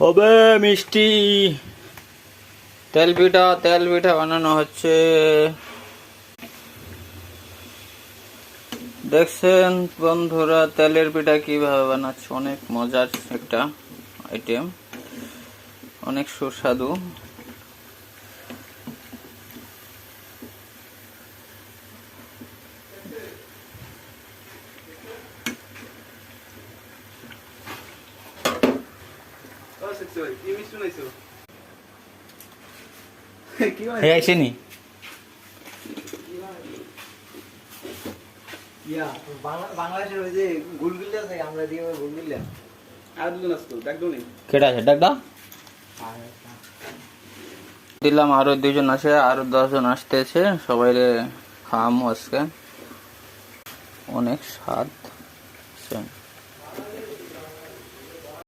হবে মিষ্টি। তেল পিঠা বানানো হচ্ছে। দেখছেন বন্ধুরা তেলের পিঠা কিভাবে বানাচ্ছে, অনেক মজার একটা আইটেম, অনেক সুস্বাদু। আইসেনি বাংলাদেশের ওই যে গুলগুলি আছে, আমরা দিয়ে গুলগুলি আর দুজন আসতো ডাকদনি কেডা আছে ডাকদা দিলাম, আরো 2 জন আছে, আরো 10 জন আসতেছে, সবাই খাওয়ামো আজকে, অনেক স্বাদ।